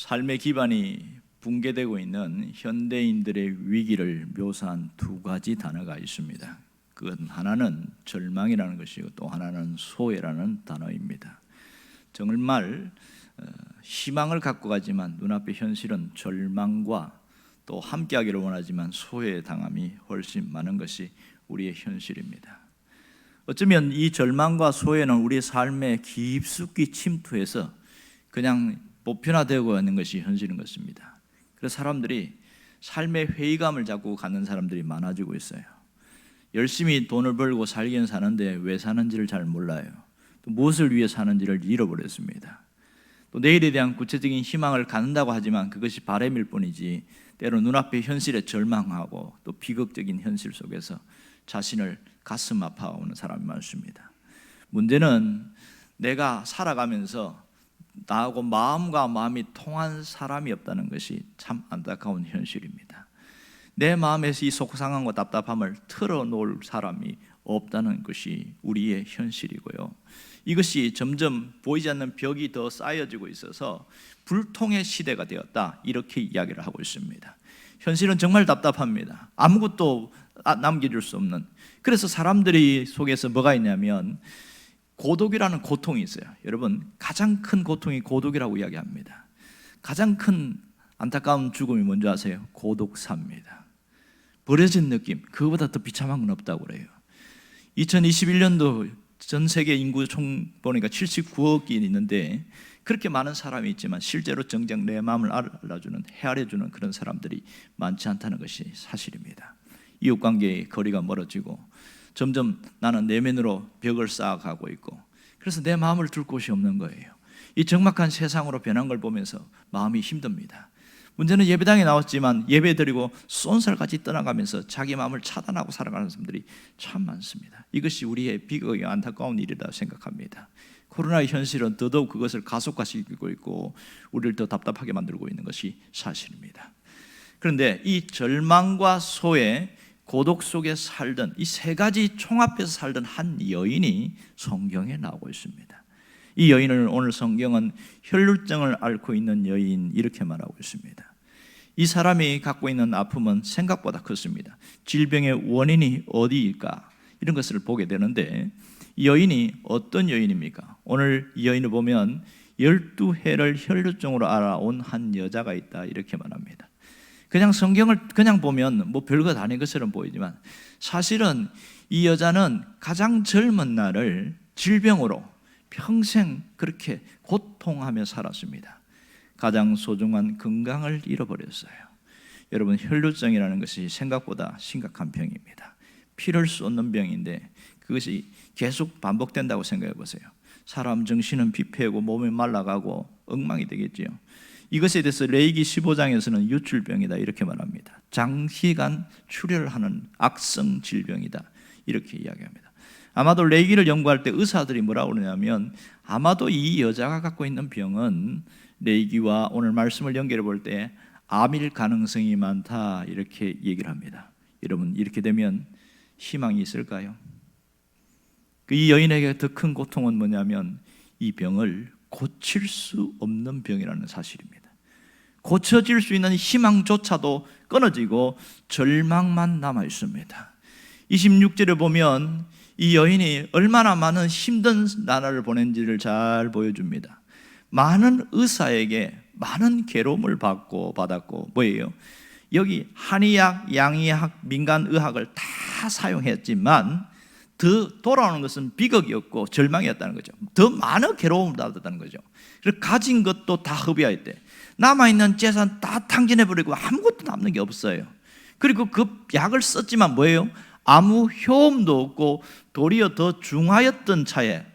삶의 기반이 붕괴되고 있는 현대인들의 위기를 묘사한 두 가지 단어가 있습니다. 그건 하나는 절망이라는 것이고 또 하나는 소외라는 단어입니다. 정말 희망을 갖고 가지만 눈앞의 현실은 절망과 또 함께하기를 원하지만 소외의 당함이 훨씬 많은 것이 우리의 현실입니다. 어쩌면 이 절망과 소외는 우리의 삶에 깊숙이 침투해서 그냥 보편화되고 있는 것이 현실인 것입니다. 그래서 사람들이 삶의 회의감을 자꾸 갖는 사람들이 많아지고 있어요. 열심히 돈을 벌고 살긴 사는데 왜 사는지를 잘 몰라요. 또 무엇을 위해 사는지를 잃어버렸습니다. 또 내일에 대한 구체적인 희망을 갖는다고 하지만 그것이 바람일 뿐이지 때로 눈앞의 현실에 절망하고 또 비극적인 현실 속에서 자신을 가슴 아파하는 사람이 많습니다. 문제는 내가 살아가면서 나하고 마음과 마음이 통한 사람이 없다는 것이 참 안타까운 현실입니다. 내 마음에서 이 속상함과 답답함을 털어놓을 사람이 없다는 것이 우리의 현실이고요. 이것이 점점 보이지 않는 벽이 더 쌓여지고 있어서 불통의 시대가 되었다, 이렇게 이야기를 하고 있습니다. 현실은 정말 답답합니다. 아무것도 남겨줄 수 없는. 그래서 사람들이 속에서 뭐가 있냐면 고독이라는 고통이 있어요. 여러분, 가장 큰 고통이 고독이라고 이야기합니다. 가장 큰 안타까운 죽음이 뭔지 아세요? 고독사입니다. 버려진 느낌, 그거보다 더 비참한 건 없다고 그래요. 2021년도 전 세계 인구 총 보니까 79억이 있는데 그렇게 많은 사람이 있지만 실제로 정작 내 마음을 알아주는, 헤아려주는 그런 사람들이 많지 않다는 것이 사실입니다. 이웃관계의 거리가 멀어지고 점점 나는 내면으로 벽을 쌓아가고 있고, 그래서 내 마음을 둘 곳이 없는 거예요. 이 적막한 세상으로 변한 걸 보면서 마음이 힘듭니다. 문제는 예배당에 나왔지만 예배 드리고 쏜살같이 떠나가면서 자기 마음을 차단하고 살아가는 사람들이 참 많습니다. 이것이 우리의 비극이 안타까운 일이라 생각합니다. 코로나의 현실은 더더욱 그것을 가속화시키고 있고 우리를 더 답답하게 만들고 있는 것이 사실입니다. 그런데 이 절망과 소외, 고독 속에 살던 이 세 가지 총합해서 살던 한 여인이 성경에 나오고 있습니다. 이 여인을 오늘 성경은 혈루증을 앓고 있는 여인, 이렇게 말하고 있습니다. 이 사람이 갖고 있는 아픔은 생각보다 컸습니다. 질병의 원인이 어디일까? 이런 것을 보게 되는데 이 여인이 어떤 여인입니까? 오늘 이 여인을 보면 12해를 혈루증으로 앓아온 한 여자가 있다, 이렇게 말합니다. 그냥 성경을 그냥 보면 뭐 별것 아닌 것처럼 보이지만 사실은 이 여자는 가장 젊은 날을 질병으로 평생 그렇게 고통하며 살았습니다. 가장 소중한 건강을 잃어버렸어요. 여러분, 혈루증이라는 것이 생각보다 심각한 병입니다. 피를 쏟는 병인데 그것이 계속 반복된다고 생각해 보세요. 사람 정신은 비폐고 몸이 말라가고 엉망이 되겠지요. 이것에 대해서 레위기 15장에서는 유출병이다, 이렇게 말합니다. 장시간 출혈하는 악성 질병이다, 이렇게 이야기합니다. 아마도 레위기를 연구할 때 의사들이 뭐라고 그러냐면 아마도 이 여자가 갖고 있는 병은 레위기와 오늘 말씀을 연결해 볼 때 암일 가능성이 많다, 이렇게 얘기를 합니다. 여러분, 이렇게 되면 희망이 있을까요? 이 여인에게 더 큰 고통은 뭐냐면 이 병을 고칠 수 없는 병이라는 사실입니다. 고쳐질 수 있는 희망조차도 끊어지고 절망만 남아 있습니다. 26절에 보면 이 여인이 얼마나 많은 힘든 나날을 보낸지를 잘 보여줍니다. 많은 의사에게 많은 괴로움을 받았고 뭐예요? 여기 한의학, 양의학, 민간의학을 다 사용했지만 더 돌아오는 것은 비극이었고 절망이었다는 거죠. 더 많은 괴로움을 받았다는 거죠. 그래서 가진 것도 다 허비하였대. 남아있는 재산 다 탕진해버리고 아무것도 남는 게 없어요. 그리고 그 약을 썼지만 뭐예요? 아무 효험도 없고 도리어 더 중하였던 차에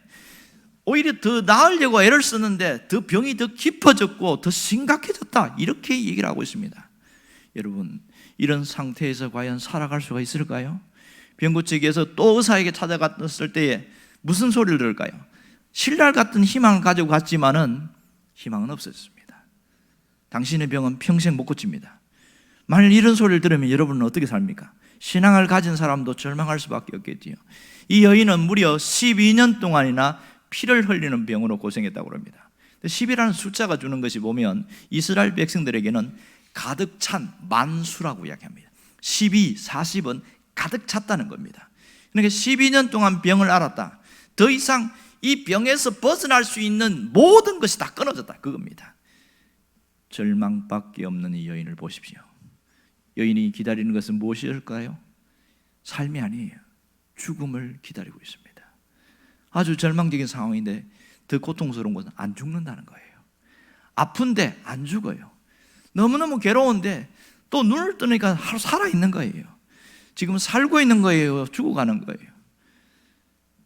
오히려 더 나으려고 애를 썼는데 더 병이 더 깊어졌고 더 심각해졌다, 이렇게 얘기를 하고 있습니다. 여러분, 이런 상태에서 과연 살아갈 수가 있을까요? 병고치기에서 또 의사에게 찾아갔을 때에 무슨 소리를 들을까요? 신랄 같은 희망을 가지고 갔지만은 희망은 없었습니다. 당신의 병은 평생 못 고칩니다. 만일 이런 소리를 들으면 여러분은 어떻게 삽니까? 신앙을 가진 사람도 절망할 수밖에 없겠지요. 이 여인은 무려 12년 동안이나 피를 흘리는 병으로 고생했다고 합니다. 10이라는 숫자가 주는 것이 보면 이스라엘 백성들에게는 가득 찬 만수라고 이야기합니다. 12, 40은 가득 찼다는 겁니다. 그러니까 12년 동안 병을 앓았다. 더 이상 이 병에서 벗어날 수 있는 모든 것이 다 끊어졌다, 그겁니다. 절망밖에 없는 이 여인을 보십시오. 여인이 기다리는 것은 무엇일까요? 삶이 아니에요. 죽음을 기다리고 있습니다. 아주 절망적인 상황인데 더 고통스러운 것은 안 죽는다는 거예요. 아픈데 안 죽어요. 너무너무 괴로운데 또 눈을 뜨니까 하루 살아있는 거예요. 지금 살고 있는 거예요? 죽어가는 거예요?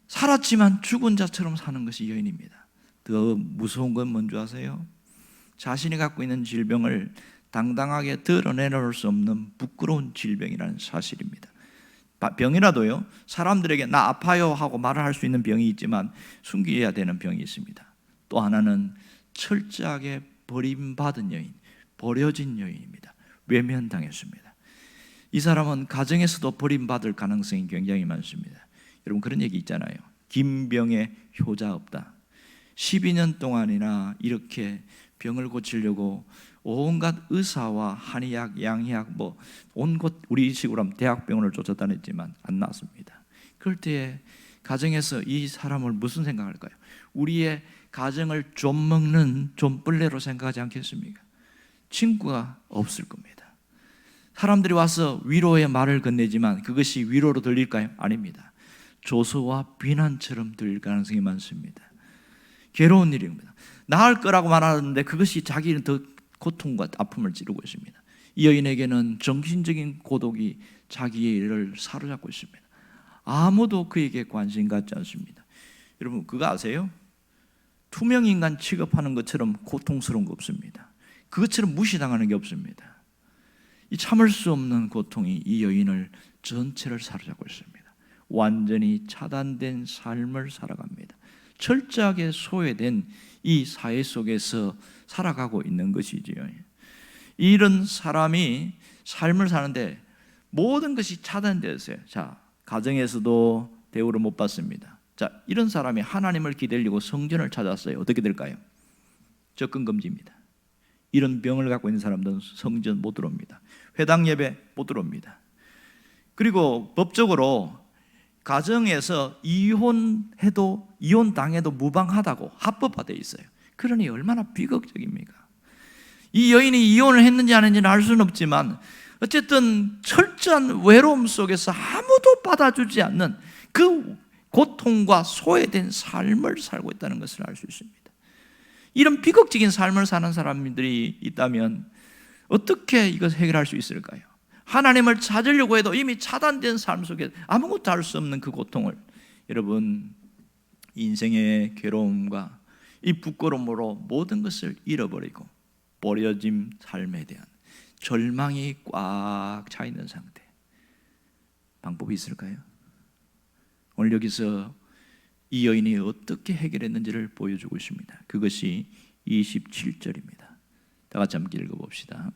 살았지만 죽은 자처럼 사는 것이 여인입니다. 더 무서운 건 뭔지 아세요? 자신이 갖고 있는 질병을 당당하게 드러내놓을 수 없는 부끄러운 질병이라는 사실입니다. 병이라도요, 사람들에게 나 아파요 하고 말을 할 수 있는 병이 있지만 숨겨야 되는 병이 있습니다. 또 하나는 철저하게 버림받은 여인, 버려진 여인입니다. 외면당했습니다. 이 사람은 가정에서도 버림받을 가능성이 굉장히 많습니다. 여러분, 그런 얘기 있잖아요. 김병에 효자 없다. 12년 동안이나 이렇게 병을 고치려고 온갖 의사와 한의학, 양의학 온 곳 우리 식으로 하면 대학병원을 쫓아다녔지만 안 나왔습니다. 그럴 때에 가정에서 이 사람을 무슨 생각할까요? 우리의 가정을 좀 먹는 좀벌레로 생각하지 않겠습니까? 친구가 없을 겁니다. 사람들이 와서 위로의 말을 건네지만 그것이 위로로 들릴까요? 아닙니다. 조소와 비난처럼 들릴 가능성이 많습니다. 괴로운 일입니다. 나을 거라고 말하는데 그것이 자기는 더 고통과 아픔을 찌르고 있습니다. 이 여인에게는 정신적인 고독이 자기의 일을 사로잡고 있습니다. 아무도 그에게 관심 갖지 않습니다. 여러분, 그거 아세요? 투명인간 취급하는 것처럼 고통스러운 거 없습니다. 그것처럼 무시당하는 게 없습니다. 이 참을 수 없는 고통이 이 여인을 전체를 사로잡고 있습니다. 완전히 차단된 삶을 살아갑니다. 철저하게 소외된 이 사회 속에서 살아가고 있는 것이지요. 이런 사람이 삶을 사는데 모든 것이 차단되었어요. 자, 가정에서도 대우를 못 받습니다. 자, 이런 사람이 하나님을 기다리고 성전을 찾았어요. 어떻게 될까요? 접근 금지입니다. 이런 병을 갖고 있는 사람들은 성전 못 들어옵니다. 회당 예배 못 들어옵니다. 그리고 법적으로 가정에서 이혼해도 이혼당해도 무방하다고 합법화되어 있어요. 그러니 얼마나 비극적입니까? 이 여인이 이혼을 했는지 안 했는지는 알 수는 없지만 어쨌든 철저한 외로움 속에서 아무도 받아주지 않는 그 고통과 소외된 삶을 살고 있다는 것을 알 수 있습니다. 이런 비극적인 삶을 사는 사람들이 있다면 어떻게 이것을 해결할 수 있을까요? 하나님을 찾으려고 해도 이미 차단된 삶 속에 아무것도 할 수 없는 그 고통을, 여러분, 인생의 괴로움과 이 부끄러움으로 모든 것을 잃어버리고 버려진 삶에 대한 절망이 꽉 차 있는 상태, 방법이 있을까요? 오늘 여기서 이 여인이 어떻게 해결했는지를 보여주고 있습니다. 그것이 27절입니다. 다 같이 함께 읽어봅시다.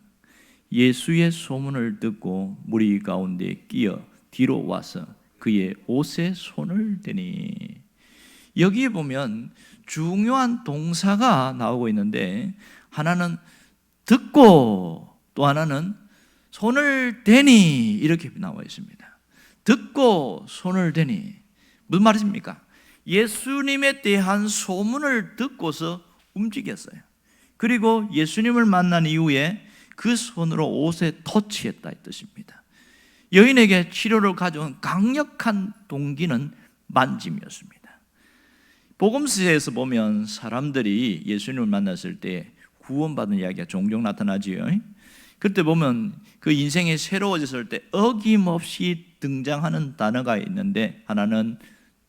예수의 소문을 듣고 무리 가운데 끼어 뒤로 와서 그의 옷에 손을 대니. 여기에 보면 중요한 동사가 나오고 있는데 하나는 듣고 또 하나는 손을 대니 이렇게 나와 있습니다. 듣고 손을 대니 무슨 말입니까? 예수님에 대한 소문을 듣고서 움직였어요. 그리고 예수님을 만난 이후에 그 손으로 옷에 터치했다 이 뜻입니다. 여인에게 치료를 가져온 강력한 동기는 만짐이었습니다. 복음서에서 보면 사람들이 예수님을 만났을 때 구원받은 이야기가 종종 나타나지요. 그때 보면 그 인생이 새로워졌을 때 어김없이 등장하는 단어가 있는데 하나는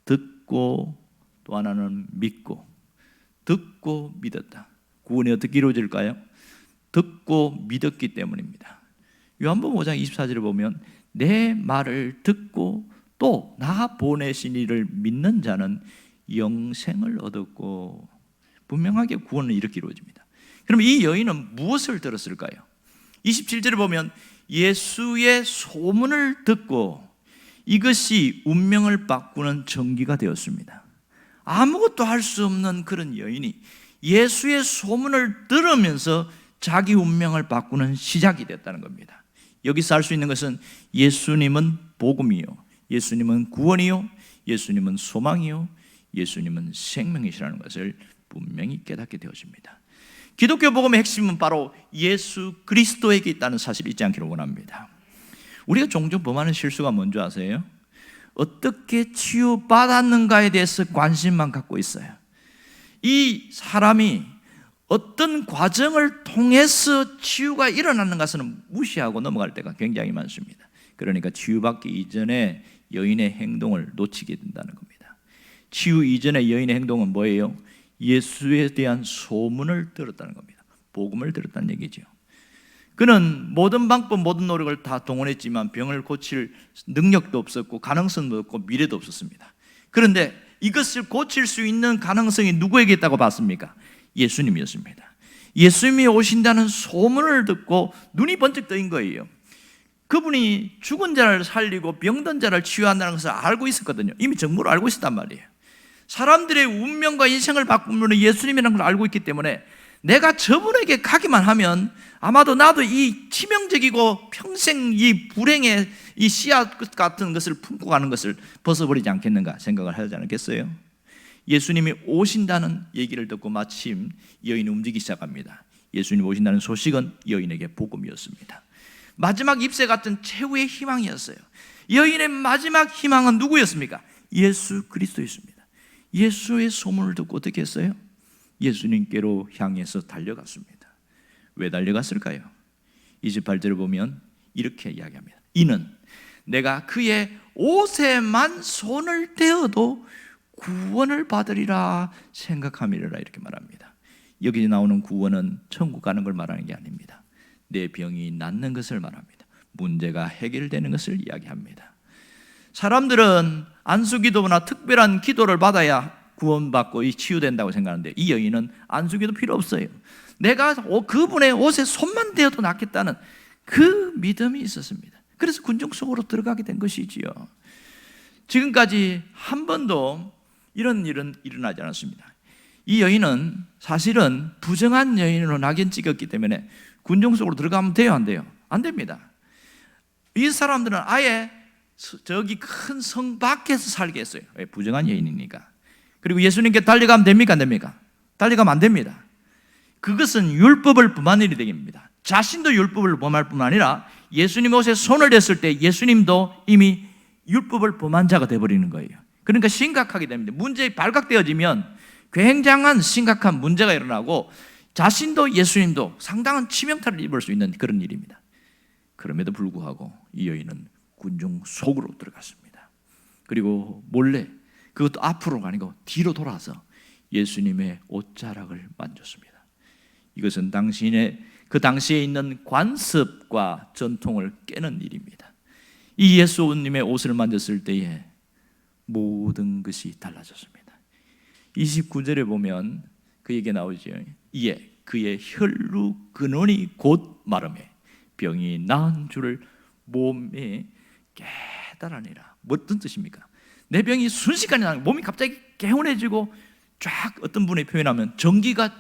듣고 또 하나는 믿고. 듣고 믿었다. 구원이 어떻게 이루어질까요? 듣고 믿었기 때문입니다. 요한복음 5장 24절에 보면 내 말을 듣고 또 나 보내신 이를 믿는 자는 영생을 얻었고, 분명하게 구원은 이렇게 이루어집니다. 그럼 이 여인은 무엇을 들었을까요? 27절에 보면 예수의 소문을 듣고 이것이 운명을 바꾸는 전기가 되었습니다. 아무것도 할 수 없는 그런 여인이 예수의 소문을 들으면서 자기 운명을 바꾸는 시작이 됐다는 겁니다. 여기서 알 수 있는 것은 예수님은 복음이요, 예수님은 구원이요, 예수님은 소망이요, 예수님은 생명이시라는 것을 분명히 깨닫게 되어집니다. 기독교 복음의 핵심은 바로 예수 그리스도에게 있다는 사실을 잊지 않기를 원합니다. 우리가 종종 범하는 실수가 뭔지 아세요? 어떻게 치유받았는가에 대해서 관심만 갖고 있어요. 이 사람이 어떤 과정을 통해서 치유가 일어나는 것은 무시하고 넘어갈 때가 굉장히 많습니다. 그러니까 치유받기 이전에 여인의 행동을 놓치게 된다는 겁니다. 치유 이전의 여인의 행동은 뭐예요? 예수에 대한 소문을 들었다는 겁니다. 복음을 들었다는 얘기죠. 그는 모든 방법, 모든 노력을 다 동원했지만 병을 고칠 능력도 없었고 가능성도 없고 미래도 없었습니다. 그런데 이것을 고칠 수 있는 가능성이 누구에게 있다고 봤습니까? 예수님이었습니다. 예수님이 오신다는 소문을 듣고 눈이 번쩍 뜨인 거예요. 그분이 죽은 자를 살리고 병든 자를 치유한다는 것을 알고 있었거든요. 이미 정보로 알고 있었단 말이에요. 사람들의 운명과 인생을 바꾸는 예수님이라는 걸 알고 있기 때문에 내가 저분에게 가기만 하면 아마도 나도 이 치명적이고 평생 이 불행의 이 씨앗 같은 것을 품고 가는 것을 벗어버리지 않겠는가 생각을 하지 않겠어요? 예수님이 오신다는 얘기를 듣고 마침 여인이 움직이기 시작합니다. 예수님 오신다는 소식은 여인에게 복음이었습니다. 마지막 잎새 같은 최후의 희망이었어요. 여인의 마지막 희망은 누구였습니까? 예수 그리스도였습니다. 예수의 소문을 듣고 어떻게 했어요? 예수님께로 향해서 달려갔습니다. 왜 달려갔을까요? 28절을 보면 이렇게 이야기합니다. 이는 내가 그의 옷에만 손을 대어도 구원을 받으리라 생각함이라 이렇게 말합니다. 여기 나오는 구원은 천국 가는 걸 말하는 게 아닙니다. 내 병이 낫는 것을 말합니다. 문제가 해결되는 것을 이야기합니다. 사람들은 안수기도나 특별한 기도를 받아야 구원받고 치유된다고 생각하는데 이 여인은 안수기도 필요 없어요. 내가 그분의 옷에 손만 대어도 낫겠다는 그 믿음이 있었습니다. 그래서 군중 속으로 들어가게 된 것이지요. 지금까지 한 번도 이런 일은 일어나지 않았습니다. 이 여인은 사실은 부정한 여인으로 낙인 찍었기 때문에 군중 속으로 들어가면 돼요, 안 돼요? 안 됩니다. 이 사람들은 아예 저기 큰 성 밖에서 살게 했어요. 왜? 부정한 여인이니까. 그리고 예수님께 달려가면 됩니까? 안 됩니까? 달려가면 안 됩니다. 그것은 율법을 범한 일이 됩니다. 자신도 율법을 범할 뿐만 아니라 예수님 옷에 손을 댔을 때 예수님도 이미 율법을 범한 자가 되어버리는 거예요. 그러니까 심각하게 됩니다. 문제에 발각되어지면 굉장한 심각한 문제가 일어나고 자신도 예수님도 상당한 치명타를 입을 수 있는 그런 일입니다. 그럼에도 불구하고 이 여인은 군중 속으로 들어갔습니다. 그리고 몰래, 그것도 앞으로가 아니고 뒤로 돌아서 예수님의 옷자락을 만졌습니다. 이것은 그 당시에 있는 관습과 전통을 깨는 일입니다. 이 예수님의 옷을 만졌을 때에 모든 것이 달라졌습니다. 29절에 보면 그 얘기가 나오죠. 이에 그의 혈루 근원이 곧 마름에 병이 나은 줄을 몸에 깨달으니라. 어떤 뜻입니까? 내 병이 순식간에 나는 몸이 갑자기 개운해지고 쫙, 어떤 분이 표현하면 전기가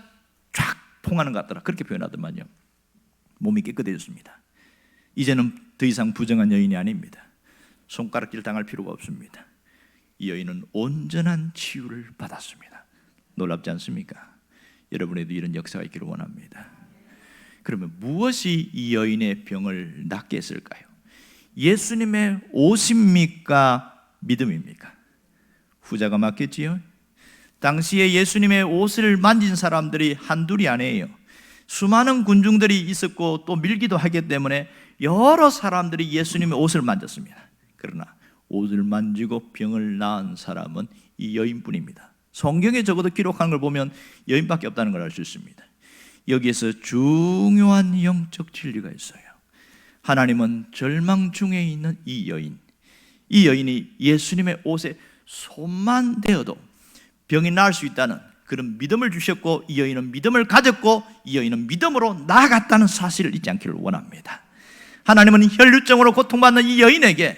쫙 통하는 것 같더라, 그렇게 표현하더만요. 몸이 깨끗해졌습니다. 이제는 더 이상 부정한 여인이 아닙니다. 손가락질 당할 필요가 없습니다. 이 여인은 온전한 치유를 받았습니다. 놀랍지 않습니까? 여러분에도 이런 역사가 있기를 원합니다. 그러면 무엇이 이 여인의 병을 낫게 했을까요? 예수님의 옷입니까? 믿음입니까? 후자가 맞겠지요? 당시에 예수님의 옷을 만진 사람들이 한둘이 아니에요. 수많은 군중들이 있었고 또 밀기도 하기 때문에 여러 사람들이 예수님의 옷을 만졌습니다. 그러나 옷을 만지고 병을 나은 사람은 이 여인뿐입니다. 성경에 적어도 기록한 걸 보면 여인밖에 없다는 걸 알 수 있습니다. 여기에서 중요한 영적 진리가 있어요. 하나님은 절망 중에 있는 이 여인이 예수님의 옷에 손만 대어도 병이 나을 수 있다는 그런 믿음을 주셨고, 이 여인은 믿음을 가졌고, 이 여인은 믿음으로 나아갔다는 사실을 잊지 않기를 원합니다. 하나님은 혈류증으로 고통받는 이 여인에게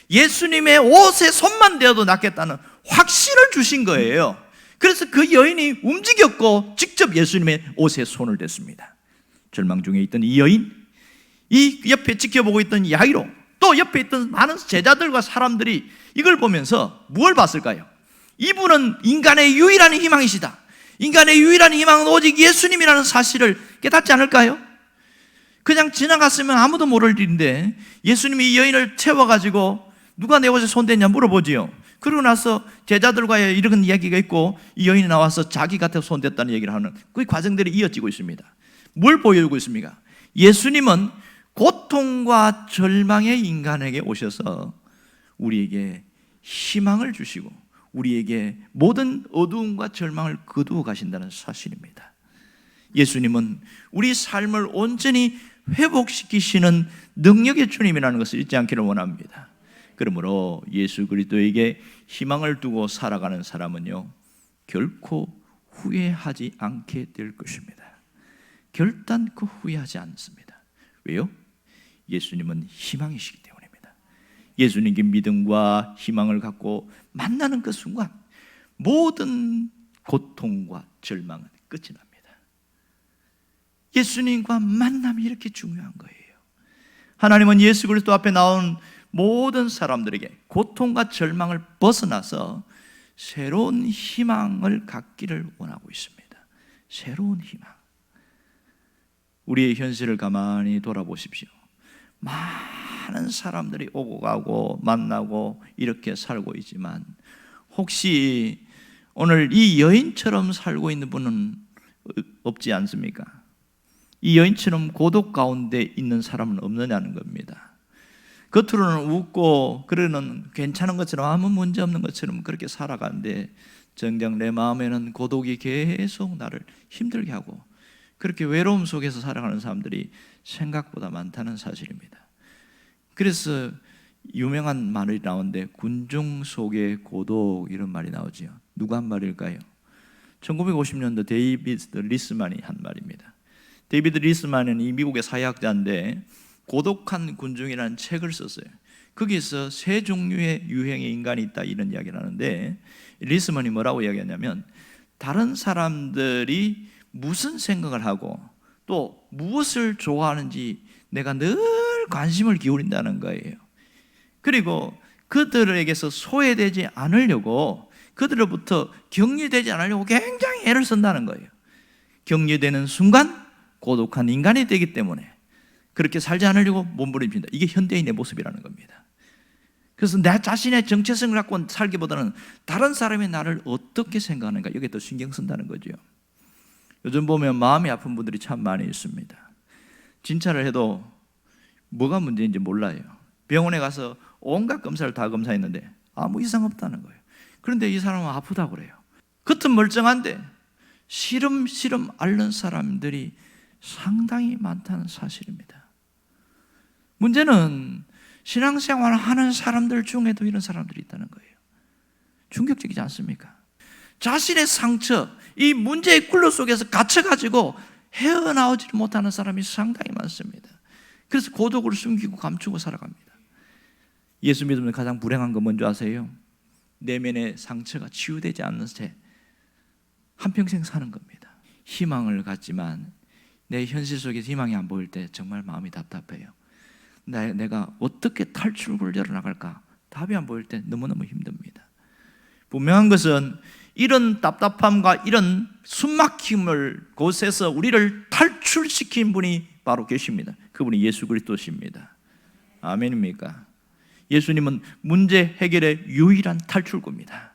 예수님의 옷에 손만 대어도 낫겠다는 확신을 주신 거예요. 그래서 그 여인이 움직였고 직접 예수님의 옷에 손을 댔습니다. 절망 중에 있던 이 여인, 이 옆에 지켜보고 있던 야이로, 또 옆에 있던 많은 제자들과 사람들이 이걸 보면서 무엇을 봤을까요? 이분은 인간의 유일한 희망이시다. 인간의 유일한 희망은 오직 예수님이라는 사실을 깨닫지 않을까요? 그냥 지나갔으면 아무도 모를 일인데 예수님이 이 여인을 채워가지고 누가 내 옷에 손댔냐 물어보지요. 그러고 나서 제자들과의 이런 이야기가 있고 이 여인이 나와서 자기 곁에 손댔다는 얘기를 하는 그 과정들이 이어지고 있습니다. 뭘 보여주고 있습니까? 예수님은 고통과 절망의 인간에게 오셔서 우리에게 희망을 주시고 우리에게 모든 어두움과 절망을 거두어 가신다는 사실입니다. 예수님은 우리 삶을 온전히 회복시키시는 능력의 주님이라는 것을 잊지 않기를 원합니다. 그러므로 예수 그리스도에게 희망을 두고 살아가는 사람은요, 결코 후회하지 않게 될 것입니다. 결단코 후회하지 않습니다. 왜요? 예수님은 희망이시기 때문입니다. 예수님께 믿음과 희망을 갖고 만나는 그 순간 모든 고통과 절망은 끝이 납니다. 예수님과 만남이 이렇게 중요한 거예요. 하나님은 예수 그리스도 앞에 나온 모든 사람들에게 고통과 절망을 벗어나서 새로운 희망을 갖기를 원하고 있습니다. 새로운 희망. 우리의 현실을 가만히 돌아보십시오. 많은 사람들이 오고 가고 만나고 이렇게 살고 있지만 혹시 오늘 이 여인처럼 살고 있는 분은 없지 않습니까? 이 여인처럼 고독 가운데 있는 사람은 없느냐는 겁니다. 겉으로는 웃고 그러는 괜찮은 것처럼 아무 문제 없는 것처럼 그렇게 살아가는데 정작 내 마음에는 고독이 계속 나를 힘들게 하고 그렇게 외로움 속에서 살아가는 사람들이 생각보다 많다는 사실입니다. 그래서 유명한 말이 나오는데 군중 속의 고독 이런 말이 나오죠. 누가 한 말일까요? 1950년도 데이비드 리스만이 한 말입니다. 데이비드 리스만은 이 미국의 사회학자인데 고독한 군중이라는 책을 썼어요. 거기서 세 종류의 유형의 인간이 있다 이런 이야기를 하는데 리스만이 뭐라고 이야기하냐면 다른 사람들이 무슨 생각을 하고 또 무엇을 좋아하는지 내가 늘 관심을 기울인다는 거예요. 그리고 그들에게서 소외되지 않으려고 그들로부터 격려되지 않으려고 굉장히 애를 쓴다는 거예요. 격려되는 순간 고독한 인간이 되기 때문에 그렇게 살지 않으려고 몸부림친다. 이게 현대인의 모습이라는 겁니다. 그래서 내 자신의 정체성을 갖고 살기보다는 다른 사람이 나를 어떻게 생각하는가 여기에 더 신경 쓴다는 거죠. 요즘 보면 마음이 아픈 분들이 참 많이 있습니다. 진찰을 해도 뭐가 문제인지 몰라요. 병원에 가서 온갖 검사를 다 검사했는데 아무 이상 없다는 거예요. 그런데 이 사람은 아프다고 그래요. 겉은 멀쩡한데 시름시름 앓는 사람들이 상당히 많다는 사실입니다. 문제는 신앙생활을 하는 사람들 중에도 이런 사람들이 있다는 거예요. 충격적이지 않습니까? 자신의 상처, 이 문제의 굴로 속에서 갇혀가지고 헤어나오지 못하는 사람이 상당히 많습니다. 그래서 고독을 숨기고 감추고 살아갑니다. 예수 믿으면 가장 불행한 건 뭔지 아세요? 내면의 상처가 치유되지 않는 채 한평생 사는 겁니다. 희망을 갖지만 내 현실 속에서 희망이 안 보일 때 정말 마음이 답답해요. 내가 어떻게 탈출구를 열어나갈까? 답이 안 보일 때 너무너무 힘듭니다. 분명한 것은 이런 답답함과 이런 숨막힘을 곳에서 우리를 탈출시킨 분이 바로 계십니다. 그분이 예수 그리스도십니다. 아멘입니까? 예수님은 문제 해결의 유일한 탈출구입니다.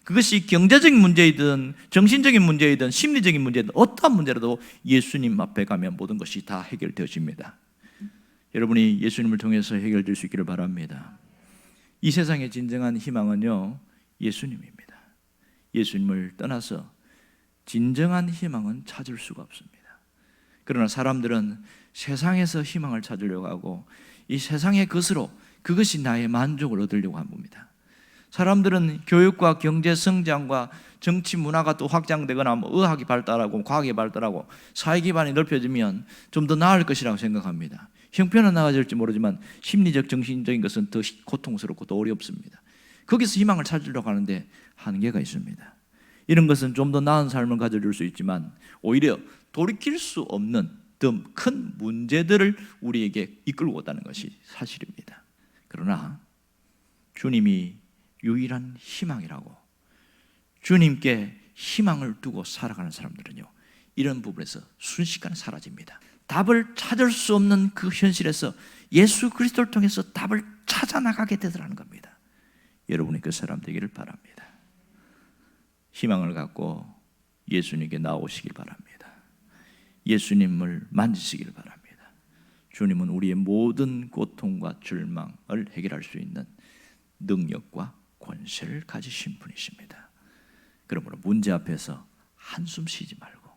그것이 경제적인 문제이든 정신적인 문제이든 심리적인 문제이든 어떠한 문제라도 예수님 앞에 가면 모든 것이 다 해결되어집니다. 여러분이 예수님을 통해서 해결될 수 있기를 바랍니다. 이 세상의 진정한 희망은요, 예수님입니다. 예수님을 떠나서 진정한 희망은 찾을 수가 없습니다. 그러나 사람들은 세상에서 희망을 찾으려고 하고 이 세상의 것으로 그것이 나의 만족을 얻으려고 합니다. 사람들은 교육과 경제 성장과 정치 문화가 또 확장되거나 의학이 발달하고 과학이 발달하고 사회 기반이 넓혀지면 좀 더 나을 것이라고 생각합니다. 형편은 나아질지 모르지만 심리적 정신적인 것은 더 고통스럽고 더 어렵습니다. 거기서 희망을 찾으려고 하는데 한계가 있습니다. 이런 것은 좀 더 나은 삶을 가져줄 수 있지만 오히려 돌이킬 수 없는 더 큰 문제들을 우리에게 이끌고 왔다는 것이 사실입니다. 그러나 주님이 유일한 희망이라고, 주님께 희망을 두고 살아가는 사람들은요, 이런 부분에서 순식간에 사라집니다. 답을 찾을 수 없는 그 현실에서 예수 그리스도를 통해서 답을 찾아 나가게 되더라는 겁니다. 여러분이 그 사람 되기를 바랍니다. 희망을 갖고 예수님께 나오시길 바랍니다. 예수님을 만지시길 바랍니다. 주님은 우리의 모든 고통과 절망을 해결할 수 있는 능력과 권세를 가지신 분이십니다. 그러므로 문제 앞에서 한숨 쉬지 말고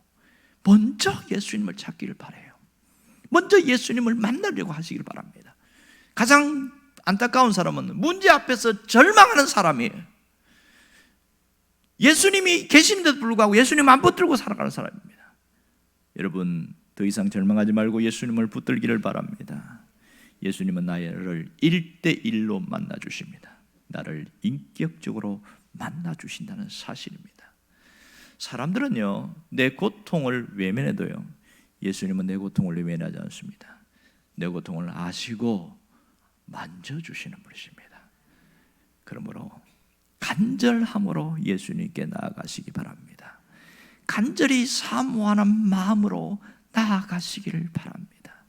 먼저 예수님을 찾기를 바라요. 먼저 예수님을 만나려고 하시길 바랍니다. 가장 안타까운 사람은 문제 앞에서 절망하는 사람이에요. 예수님이 계시는데도 불구하고 예수님 안 붙들고 살아가는 사람입니다. 여러분, 더 이상 절망하지 말고 예수님을 붙들기를 바랍니다. 예수님은 나를 1대1로 만나 주십니다. 나를 인격적으로 만나 주신다는 사실입니다. 사람들은요, 내 고통을 외면해도요, 예수님은 내 고통을 외면하지 않습니다. 내 고통을 아시고 만져주시는 분이십니다. 그러므로 간절함으로 예수님께 나아가시기 바랍니다. 간절히 사모하는 마음으로 나아가시기를 바랍니다.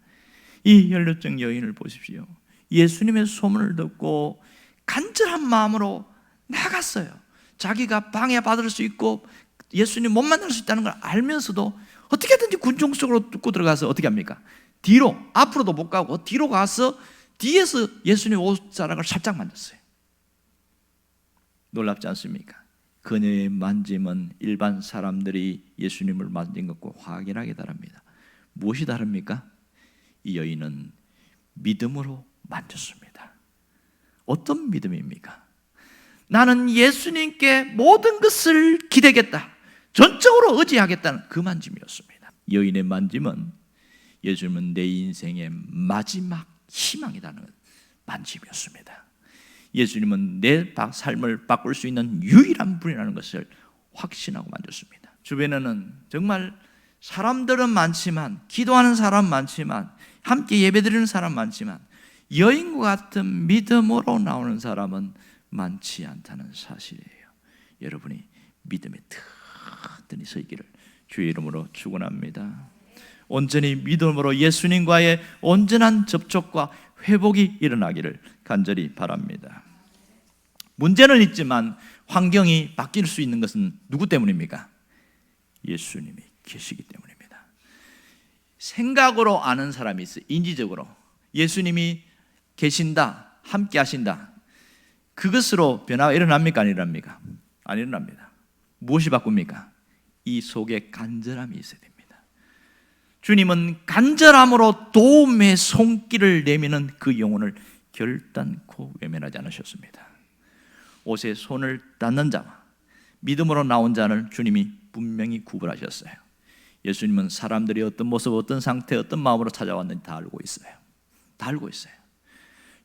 이 연료증 여인을 보십시오. 예수님의 소문을 듣고 간절한 마음으로 나갔어요. 자기가 방해받을 수 있고 예수님 못 만날 수 있다는 걸 알면서도 어떻게든지 군중 속으로 뚫고 들어가서 어떻게 합니까? 뒤로, 앞으로도 못 가고 뒤로 가서 뒤에서 예수님 옷자락을 살짝 만졌어요. 놀랍지 않습니까? 그녀의 만짐은 일반 사람들이 예수님을 만진 것과 확연하게 다릅니다. 무엇이 다릅니까? 이 여인은 믿음으로 만졌습니다. 어떤 믿음입니까? 나는 예수님께 모든 것을 기대겠다, 전적으로 의지하겠다는 그 만짐이었습니다. 여인의 만짐은 예수님은 내 인생의 마지막 희망이라는 만짐이었습니다. 예수님은 내 삶을 바꿀 수 있는 유일한 분이라는 것을 확신하고 만졌습니다. 주변에는 정말 사람들은 많지만, 기도하는 사람 많지만, 함께 예배드리는 사람 많지만 여인과 같은 믿음으로 나오는 사람은 많지 않다는 사실이에요. 여러분이 믿음에 든든히 서 있기를 주의 이름으로 축원합니다. 온전히 믿음으로 예수님과의 온전한 접촉과 회복이 일어나기를 간절히 바랍니다. 문제는 있지만 환경이 바뀔 수 있는 것은 누구 때문입니까? 예수님이 계시기 때문입니다. 생각으로 아는 사람이 있어요. 인지적으로 예수님이 계신다, 함께 하신다, 그것으로 변화가 일어납니까? 안 일어납니까? 안 일어납니다. 무엇이 바꿉니까? 이 속에 간절함이 있어야 됩니다. 주님은 간절함으로 도움의 손길을 내미는 그 영혼을 결단코 외면하지 않으셨습니다. 옷에 손을 닿는 자와 믿음으로 나온 자를 주님이 분명히 구분하셨어요. 예수님은 사람들이 어떤 모습, 어떤 상태, 어떤 마음으로 찾아왔는지 다 알고 있어요. 다 알고 있어요.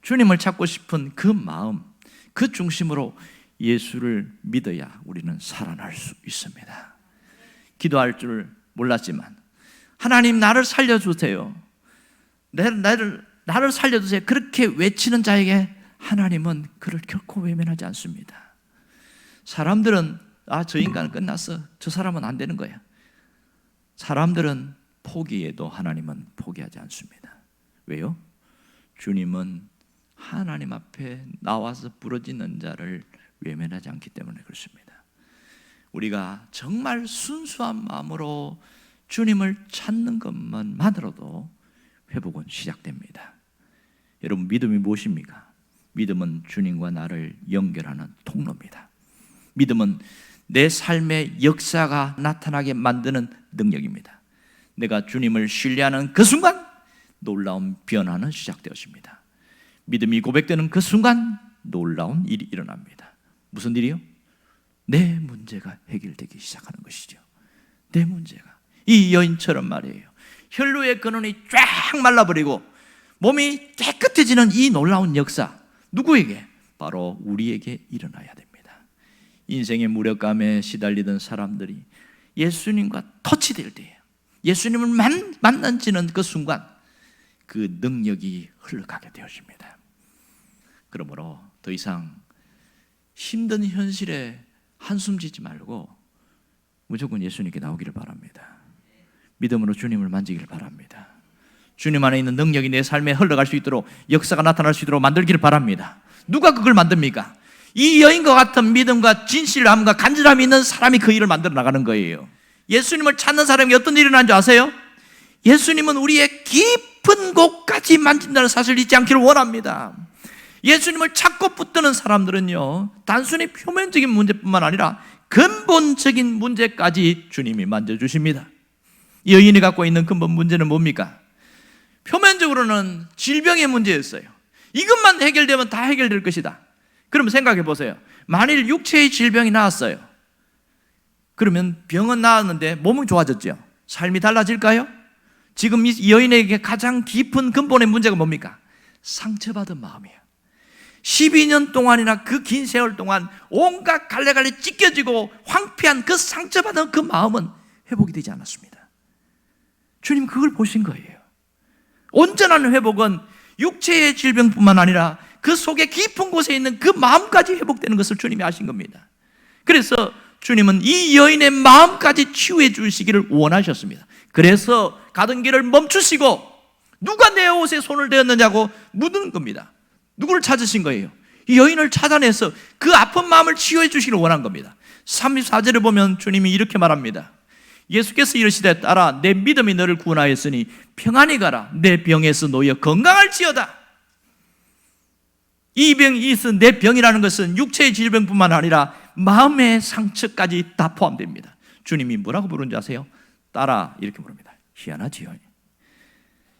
주님을 찾고 싶은 그 마음, 그 중심으로 예수를 믿어야 우리는 살아날 수 있습니다. 기도할 줄 몰랐지만 하나님 나를 살려주세요, 나를 살려주세요, 그렇게 외치는 자에게 하나님은 그를 결코 외면하지 않습니다. 사람들은 저 인간은 끝났어, 저 사람은 안 되는 거야. 사람들은 포기해도 하나님은 포기하지 않습니다. 왜요? 주님은 하나님 앞에 나와서 부르짖는 자를 외면하지 않기 때문에 그렇습니다. 우리가 정말 순수한 마음으로 주님을 찾는 것만으로도 회복은 시작됩니다. 여러분, 믿음이 무엇입니까? 믿음은 주님과 나를 연결하는 통로입니다. 믿음은 내 삶의 역사가 나타나게 만드는 능력입니다. 내가 주님을 신뢰하는 그 순간 놀라운 변화는 시작되었습니다. 믿음이 고백되는 그 순간 놀라운 일이 일어납니다. 무슨 일이요? 내 문제가 해결되기 시작하는 것이죠. 내 문제가. 이 여인처럼 말이에요. 혈루의 근원이 쫙 말라버리고 몸이 깨끗해지는 이 놀라운 역사, 누구에게? 바로 우리에게 일어나야 됩니다. 인생의 무력감에 시달리던 사람들이 예수님과 터치될 때예요. 예수님을 만난지는 그 순간 그 능력이 흘러가게 되었습니다. 그러므로 더 이상 힘든 현실에 한숨 짓지 말고 무조건 예수님께 나오기를 바랍니다. 믿음으로 주님을 만지기를 바랍니다. 주님 안에 있는 능력이 내 삶에 흘러갈 수 있도록, 역사가 나타날 수 있도록 만들기를 바랍니다. 누가 그걸 만듭니까? 이 여인과 같은 믿음과 진실함과 간절함이 있는 사람이 그 일을 만들어 나가는 거예요. 예수님을 찾는 사람이 어떤 일이 일어나는 줄 아세요? 예수님은 우리의 깊은 곳까지 만진다는 사실을 잊지 않기를 원합니다. 예수님을 찾고 붙드는 사람들은요, 단순히 표면적인 문제뿐만 아니라 근본적인 문제까지 주님이 만져주십니다. 이 여인이 갖고 있는 근본 문제는 뭡니까? 표면적으로는 질병의 문제였어요. 이것만 해결되면 다 해결될 것이다. 그러면 생각해 보세요. 만일 육체의 질병이 나았어요. 그러면 병은 나았는데 몸은 좋아졌죠. 삶이 달라질까요? 지금 이 여인에게 가장 깊은 근본의 문제가 뭡니까? 상처받은 마음이에요. 12년 동안이나 그 긴 세월 동안 온갖 갈래갈래 찢겨지고 황폐한 그 상처받은 그 마음은 회복이 되지 않았습니다. 주님 그걸 보신 거예요. 온전한 회복은 육체의 질병뿐만 아니라 그 속에 깊은 곳에 있는 그 마음까지 회복되는 것을 주님이 아신 겁니다. 그래서 주님은 이 여인의 마음까지 치유해 주시기를 원하셨습니다. 그래서 가던 길을 멈추시고 누가 내 옷에 손을 대었느냐고 묻는 겁니다. 누구를 찾으신 거예요? 이 여인을 찾아내서 그 아픈 마음을 치유해 주시기를 원한 겁니다. 34절에 보면 주님이 이렇게 말합니다. 예수께서 이르시되 딸아 내 믿음이 너를 구원하였으니 평안히 가라. 내 병에서 놓여 건강할지어다. 이 병이 있은 내 병이라는 것은 육체의 질병뿐만 아니라 마음의 상처까지 다 포함됩니다. 주님이 뭐라고 부르는지 아세요? 딸아 이렇게 부릅니다. 희한하지요.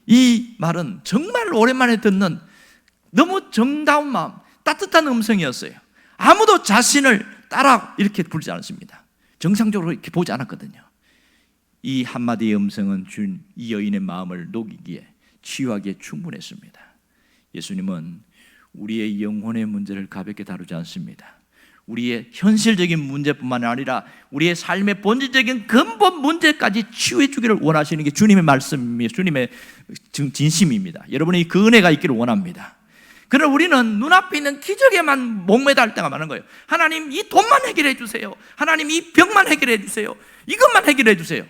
이 말은 정말 오랜만에 듣는 너무 정다운 마음, 따뜻한 음성이었어요. 아무도 자신을 딸아 이렇게 부르지 않았습니다. 정상적으로 이렇게 보지 않았거든요. 이 한마디의 음성은 이 여인의 마음을 녹이기에 치유하기에 충분했습니다. 예수님은 우리의 영혼의 문제를 가볍게 다루지 않습니다. 우리의 현실적인 문제뿐만 아니라 우리의 삶의 본질적인 근본 문제까지 치유해 주기를 원하시는 게 주님의 말씀이에요. 주님의 진심입니다. 여러분이 그 은혜가 있기를 원합니다. 그러나 우리는 눈앞에 있는 기적에만 목매달 때가 많은 거예요. 하나님 이 돈만 해결해 주세요. 하나님 이 병만 해결해 주세요. 이것만 해결해 주세요.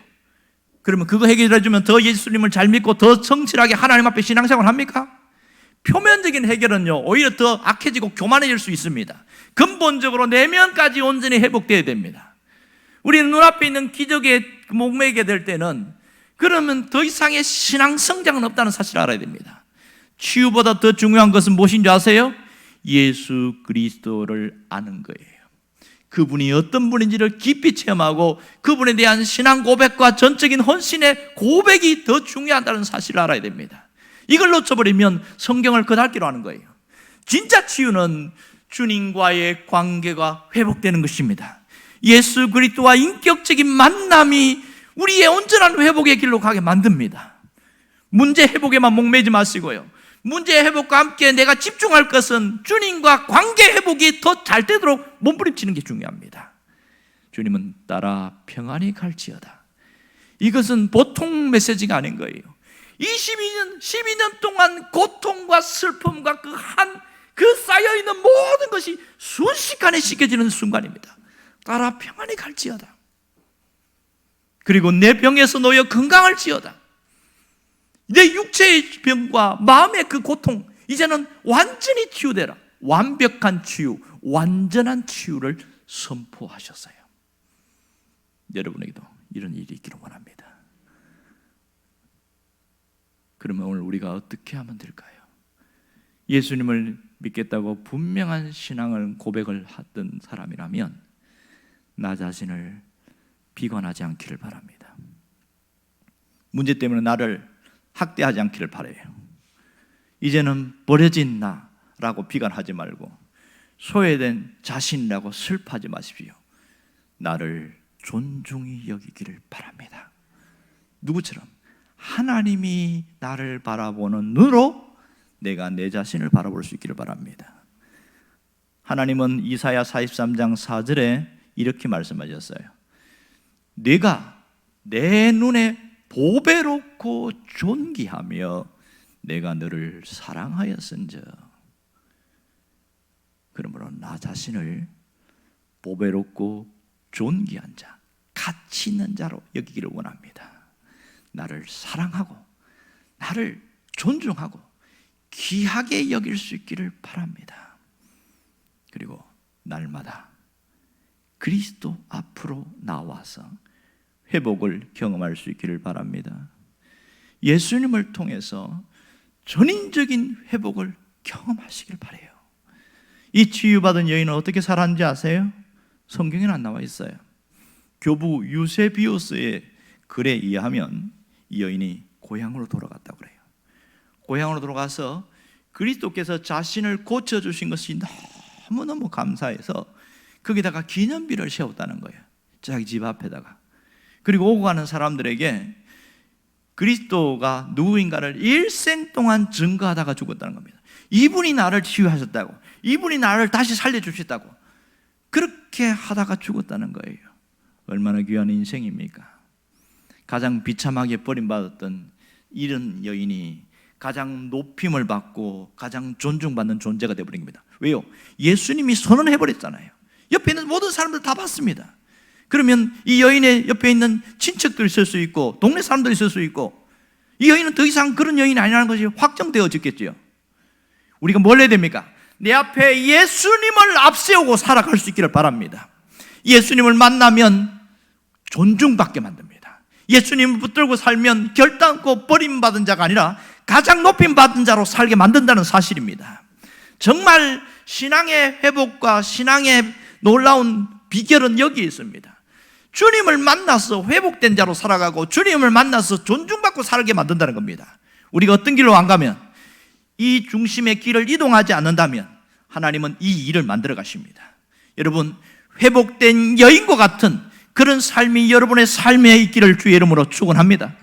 그러면 그거 해결해 주면 더 예수님을 잘 믿고 더 성실하게 하나님 앞에 신앙생활 합니까? 표면적인 해결은요 오히려 더 악해지고 교만해질 수 있습니다. 근본적으로 내면까지 온전히 회복되어야 됩니다. 우리는 눈앞에 있는 기적에 목매게 될 때는 그러면 더 이상의 신앙 성장은 없다는 사실을 알아야 됩니다. 치유보다 더 중요한 것은 무엇인지 아세요? 예수 그리스도를 아는 거예요. 그분이 어떤 분인지를 깊이 체험하고 그분에 대한 신앙 고백과 전적인 헌신의 고백이 더 중요하다는 사실을 알아야 됩니다. 이걸 놓쳐버리면 성경을 거달기로 하는 거예요. 진짜 치유는 주님과의 관계가 회복되는 것입니다. 예수 그리스도와 인격적인 만남이 우리의 온전한 회복의 길로 가게 만듭니다. 문제 회복에만 목매지 마시고요, 문제 회복과 함께 내가 집중할 것은 주님과 관계 회복이 더 잘 되도록 몸부림치는 게 중요합니다. 주님은 딸아 평안히 갈지어다. 이것은 보통 메시지가 아닌 거예요. 12년 동안 고통과 슬픔과 그 쌓여있는 모든 것이 순식간에 씻겨지는 순간입니다. 딸아 평안히 갈지어다. 그리고 내 병에서 놓여 건강할지어다. 내 육체의 병과 마음의 그 고통 이제는 완전히 치유되라. 완벽한 치유, 완전한 치유를 선포하셨어요. 여러분에게도 이런 일이 있기를 원합니다. 그러면 오늘 우리가 어떻게 하면 될까요? 예수님을 믿겠다고 분명한 신앙을 고백을 했던 사람이라면 나 자신을 비관하지 않기를 바랍니다. 문제 때문에 나를 학대하지 않기를 바라요. 이제는 버려진 나라고 비관하지 말고 소외된 자신이라고 슬퍼하지 마십시오. 나를 존중히 여기기를 바랍니다. 누구처럼? 하나님이 나를 바라보는 눈으로 내가 내 자신을 바라볼 수 있기를 바랍니다. 하나님은 이사야 43장 4절에 이렇게 말씀하셨어요. 네가 내 눈에 보배롭고 존귀하며 내가 너를 사랑하였은즉. 그러므로 나 자신을 보배롭고 존귀한 자, 가치 있는 자로 여기기를 원합니다. 나를 사랑하고 나를 존중하고 귀하게 여길 수 있기를 바랍니다. 그리고 날마다 그리스도 앞으로 나와서 회복을 경험할 수 있기를 바랍니다. 예수님을 통해서 전인적인 회복을 경험하시길 바라요. 이 치유받은 여인은 어떻게 살았는지 아세요? 성경에는 안 나와 있어요. 교부 유세비우스의 글에 의하면 이 여인이 고향으로 돌아갔다고 그래요. 고향으로 돌아가서 그리스도께서 자신을 고쳐주신 것이 너무너무 감사해서 거기다가 기념비를 세웠다는 거예요. 자기 집 앞에다가. 그리고 오고 가는 사람들에게 그리스도가 누구인가를 일생 동안 증거하다가 죽었다는 겁니다. 이분이 나를 치유하셨다고, 이분이 나를 다시 살려주셨다고, 그렇게 하다가 죽었다는 거예요. 얼마나 귀한 인생입니까? 가장 비참하게 버림받았던 이런 여인이 가장 높임을 받고 가장 존중받는 존재가 되어버린 겁니다. 왜요? 예수님이 선언해버렸잖아요. 옆에 있는 모든 사람들 다 봤습니다. 그러면 이 여인의 옆에 있는 친척들이 있을 수 있고 동네 사람들이 있을 수 있고, 이 여인은 더 이상 그런 여인이 아니라는 것이 확정되어졌겠죠. 우리가 뭘 해야 됩니까? 내 앞에 예수님을 앞세우고 살아갈 수 있기를 바랍니다. 예수님을 만나면 존중받게 만듭니다. 예수님을 붙들고 살면 결단코 버림받은 자가 아니라 가장 높임받은 자로 살게 만든다는 사실입니다. 정말 신앙의 회복과 신앙의 놀라운 비결은 여기에 있습니다. 주님을 만나서 회복된 자로 살아가고 주님을 만나서 존중받고 살게 만든다는 겁니다. 우리가 어떤 길로 안 가면, 이 중심의 길을 이동하지 않는다면 하나님은 이 일을 만들어 가십니다. 여러분, 회복된 여인과 같은 그런 삶이 여러분의 삶에 있기를 주의 이름으로 축원합니다.